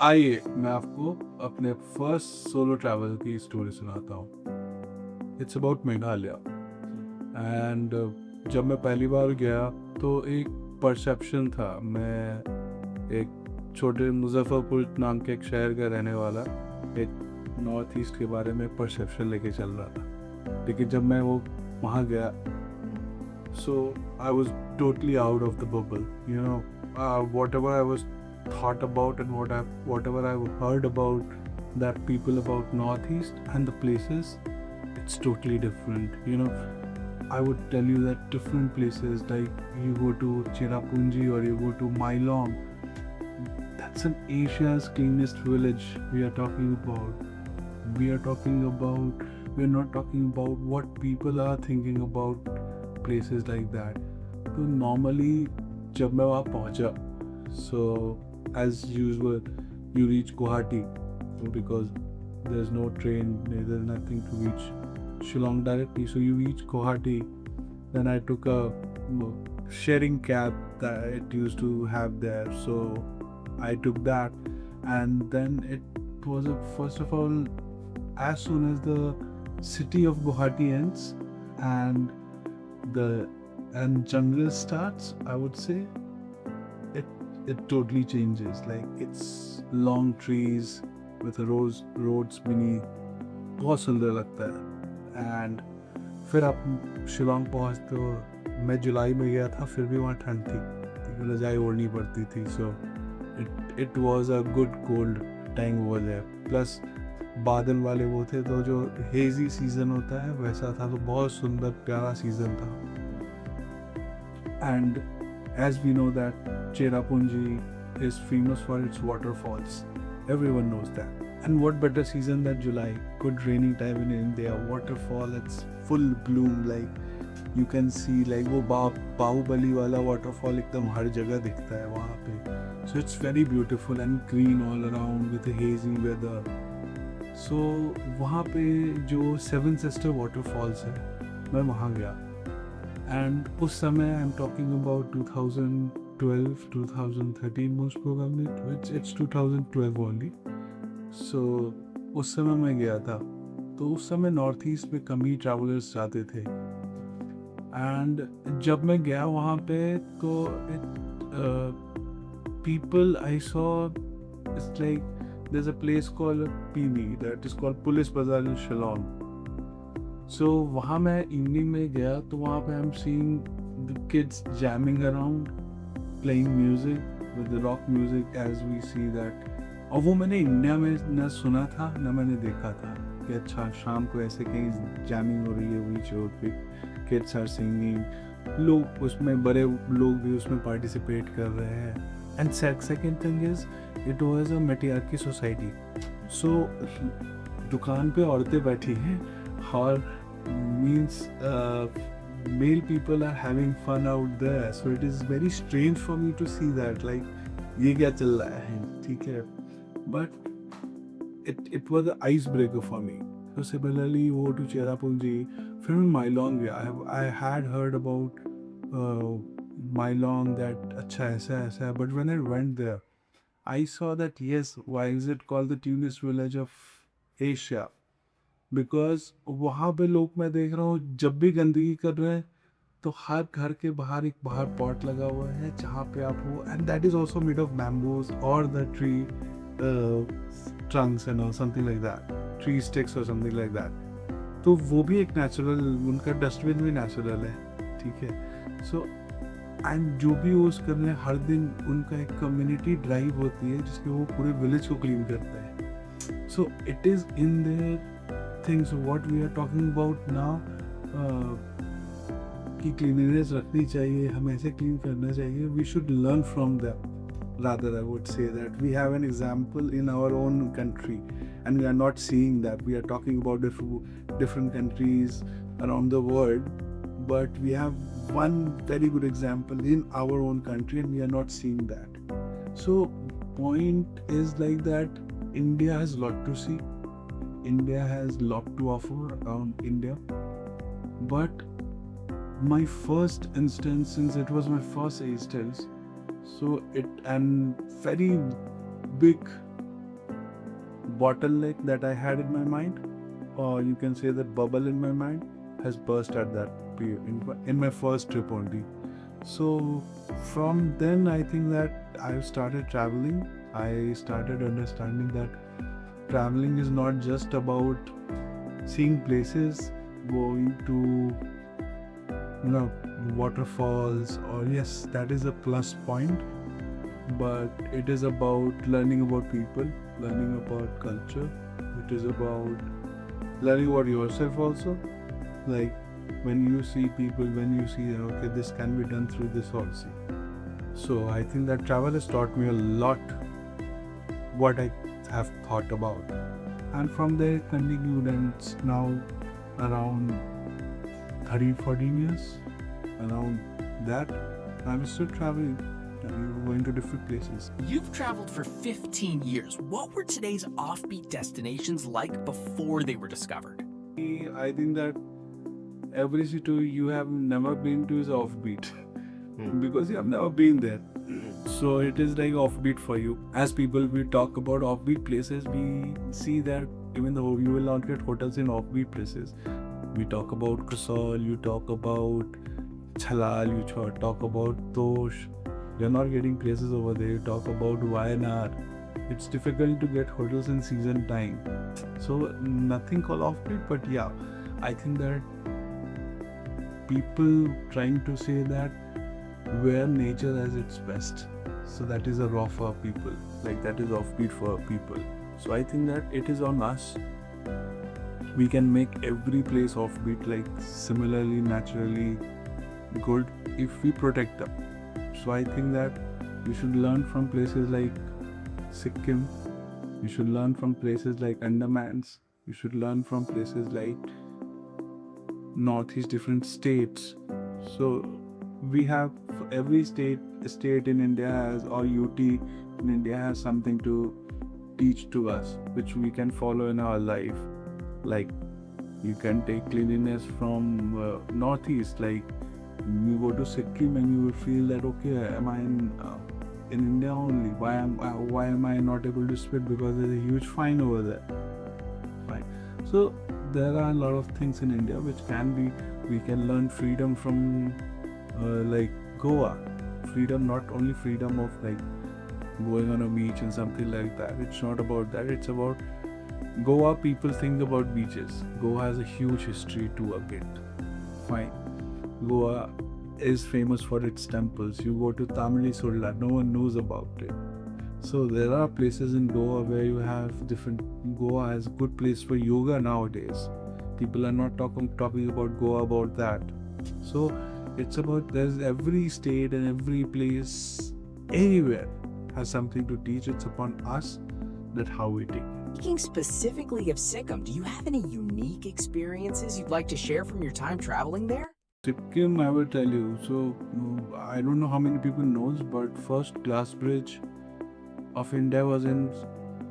आइए मैं आपको अपने फर्स्ट सोलो ट्रैवल की स्टोरी सुनाता हूँ। इट्स अबाउट मेघालय एंड जब मैं पहली बार गया तो एक परसेप्शन था। मैं एक छोटे मुजफ्फरपुर नाम के एक शहर का रहने वाला, एक नॉर्थ ईस्ट के बारे में परसेप्शन लेके चल रहा था। लेकिन जब मैं वो वहाँ गया, so I was totally out of the bubble. Whatever I was thought about and whatever I heard about that people about Northeast and the places, it's totally different. I would tell you that different places, like you go to Cherrapunji or you go to Mawlynnong, that's an Asia's cleanest village we are talking about. We're not talking about what people are thinking about places like that. तो normally जब मैं वहाँ पहुँचा, so as usual you reach Guwahati because there's no train, there's nothing to reach Shillong directly, so you reach Guwahati. Then I took a sharing cab that it used to have there, so I took that, and then it was first of all, as soon as the city of Guwahati ends and the jungle starts, I would say it totally changes. Like it's long trees with roads beneath, बहुत सुंदर लगता है। And फिर आप शिलोंग पहुँचते हो। मैं जुलाई में गया था, फिर भी वहाँ ठंड थी, क्योंकि रजाई ओढ़नी पड़ती थी। So it was a good cold time over there. Plus बादल वाले वो थे, तो जो हेजी सीजन होता है वैसा था, तो बहुत सुंदर प्यारा सीजन था। And as we know that Cherrapunji is famous for its waterfalls. Everyone knows that. And what better season than July? Good rainy time in India. Waterfall, it's full bloom. Like you can see like वो Bahubali वाला waterfall एकदम हर जगह दिखता है वहाँ पे. So it's very beautiful and green all around with a hazy weather. So वहाँ पे जो Seven Sister waterfalls है, मैं वहाँ गया. And उस समय I'm talking about 2012, 2013 most probably, it's 2012 only. So उस समय मैं गया था, तो उस समय नॉर्थ ईस्ट में कम ही ट्रैवलर्स जाते थे। एंड जब मैं गया वहाँ पे तो people I saw, it's like there's a place called PB that is called Police Bazaar in Shillong. So वहाँ मैं इवनिंग में गया, तो वहाँ पे I'm seeing the kids jamming around, playing music with the rock music as we see that. और वो मैंने इंडिया में न सुना था न मैंने देखा था कि अच्छा शाम को ऐसे कहीं जैमिंग हो रही है बीच रोड पे, किड्स आर सिंगिंग, लोग उसमें बड़े लोग भी उसमें पार्टिसिपेट कर रहे हैं। And second thing is it was a matriarchy society. So दुकान पे औरतें बैठी हैं और means male people are having fun out there, so it is very strange for me to see that, like ये क्या चल रहा है, ठीक है, but it was an icebreaker for me. So similarly वो to Cherrapunji, फिर मैं Mawlynnong गया. I had heard about Mawlynnong that अच्छा ऐसा है, but when I went there I saw that yes, why is it called the cleanest village of Asia? Because वहाँ पे लोग, मैं देख रहा हूँ जब भी गंदगी कर रहे हैं तो हर घर के बाहर एक बाहर पॉट लगा हुआ है जहाँ पे आप वो, and that is also made of bamboos और the tree trunks and something like that, tree sticks और समथिंग लाइक दैट। तो वो भी एक नेचुरल, उनका डस्टबिन भी नेचुरल है, ठीक है। सो एंड जो भी यूज कर रहे हैं हर दिन उनका एक कम्युनिटी ड्राइव होती है जिसमें वो पूरे विलेज को क्लीन करते हैं। So it is in their things what we are talking about now, कि cleanliness रखनी चाहिए, हमें ऐसे clean करना चाहिए, we should learn from them. Rather I would say that we have an example in our own country and we are not seeing that. We are talking about different countries around the world, but we have one very good example in our own country and we are not seeing that. So point is like that India has a lot to see. India has a lot to offer around India, but my first instance, since it was my first instance, so it and very big bottleneck that I had in my mind, or you can say that bubble in my mind, has burst at that period in my first trip only. So from then, I think that I started traveling. I started understanding that traveling is not just about seeing places, going to waterfalls, or yes, that is a plus point, but it is about learning about people, learning about culture. It is about learning about yourself also. Like when you see people, when you see okay, this can be done through this also. So I think that travel has taught me a lot what I have thought about, and from there it continued, and it's now around 13-14 years, around that I'm still traveling and going to different places. You've traveled for 15 years. What were today's offbeat destinations like before they were discovered? I think that every city you have never been to is offbeat because you have never been there. So it is like offbeat for you. As people, we talk about offbeat places, we see that even though you will not get hotels in offbeat places, we talk about Kasol, you talk about Chalal, you talk about Tosh. You're not getting places over there. You talk about Wayanad. It's difficult to get hotels in season time. So nothing called offbeat, but yeah, I think that people trying to say that where nature has its best. So that is a raw for people. Like that is offbeat for people. So I think that it is on us. We can make every place offbeat, like similarly, naturally good if we protect them. So I think that we should learn from places like Sikkim. We should learn from places like Andamans. We should learn from places like Northeast, different states. So we have every state in India has, or UT in India has something to teach to us, which we can follow in our life. Like you can take cleanliness from Northeast. Like you go to Sikkim and you will feel that okay, am I in India only? Why am I not able to spit? Because there's a huge fine over there. Fine. So there are a lot of things in India which we can learn freedom from, like Goa. Freedom, not only freedom of like going on a beach and something like that. It's not about that. It's about Goa. People think about beaches. Goa has a huge history to it. Fine. Goa is famous for its temples. You go to Tamili Sulla, no one knows about it. So there are places in Goa where you have different. Goa has a good place for yoga nowadays. People are not talking about Goa about that. So it's about, there's every state and every place anywhere has something to teach. It's upon us that how we take it. Speaking specifically of Sikkim, do you have any unique experiences you'd like to share from your time traveling there? Sikkim, I will tell you. So I don't know how many people knows, but first glass bridge of India was in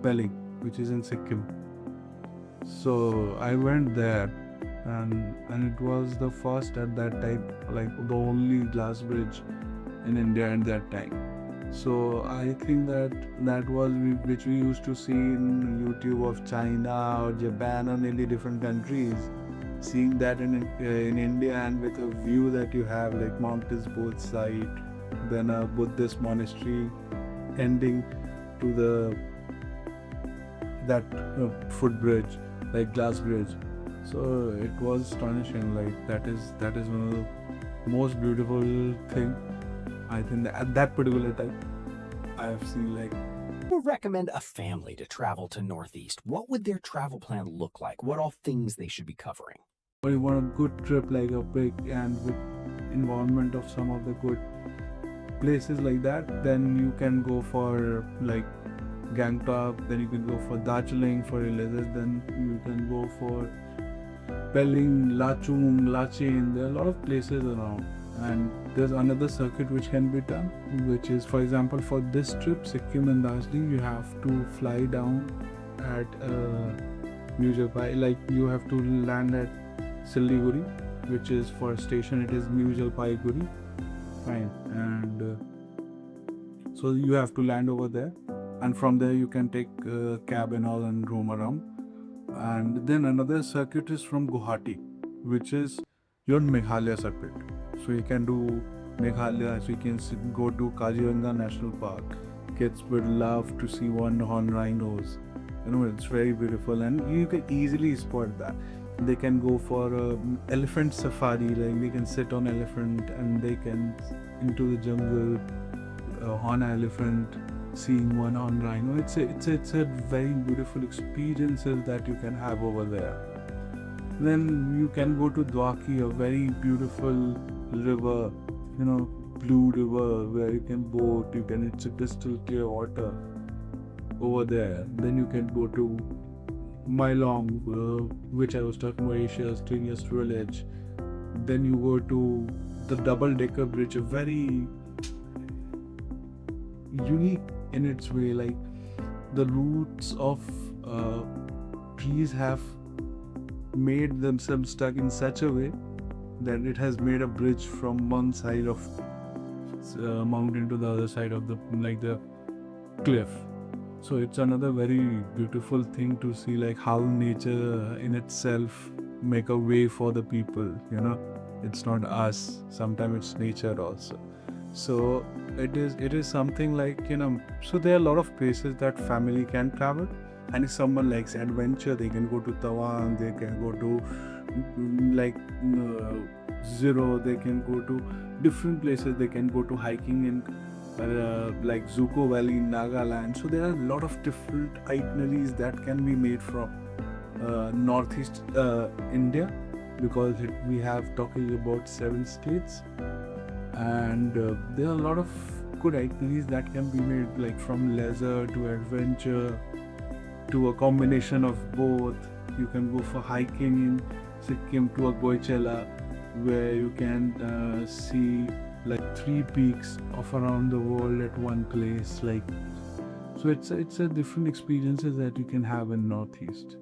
Pelling, which is in Sikkim. So I went there, and it was the first at that time, like the only glass bridge in India at that time. So I think that was which we used to see in YouTube of China or Japan or nearly different countries. Seeing that in India, and with a view that you have like mountains both sides, then a Buddhist monastery ending to that footbridge, like glass bridge. So it was astonishing. Like that is one of the most beautiful thing. I think that at that particular time, I have seen like. I would recommend a family to travel to Northeast. What would their travel plan look like? What all things they should be covering? Or you want a good trip, like a big and with involvement of some of the good places like that, then you can go for like Gangtok, then you can go for Darjeeling for religious, then you can go for Pelling, Lachung, Lachin. There are a lot of places around, and there's another circuit which can be done, which is, for example, for this trip, Sikkim and Darjeeling, you have to fly down at New Jalpai, like you have to land at Siliguri, which is for station, it is New Jalpaiguri. Fine, and so you have to land over there, and from there you can take a cab and all and roam around. And then another circuit is from Guwahati, which is your Meghalaya circuit. So you can do Meghalaya, so you can go to Kaziranga National Park. Kids would love to see one-horn rhinos. It's very beautiful, and you can easily spot that. They can go for elephant safari, like they can sit on elephant and they can into the jungle on elephant, seeing one-horn rhino. It's a very beautiful experiences that you can have over there. Then you can go to Vayaki, a very beautiful river, blue river where you can boat. It's a crystal clear water over there. Then you can go to Mawlynnong, which I was talking about, Asia's cleanest village. Then you go to the double-decker bridge, a very unique in its way. Like the roots of trees have made themselves stuck in such a way that it has made a bridge from one side of mountain to the other side of the cliff. So it's another very beautiful thing to see, like how nature in itself make a way for the people. It's not us, sometimes it's nature also. So it is something like, so there are a lot of places that family can travel, and if someone likes adventure, they can go to Tawang, they can go to Ziro, they can go to different places, they can go to hiking in like Ziro Valley in Nagaland. So there are a lot of different itineraries that can be made from northeast India, because we have talking about 7 states, and there are a lot of good itineraries that can be made, like from leisure to adventure to a combination of both. You can go for hiking in Sikkim to a Goichela, where you can see like 3 peaks of around the world at one place. So it's a different experiences that you can have in Northeast.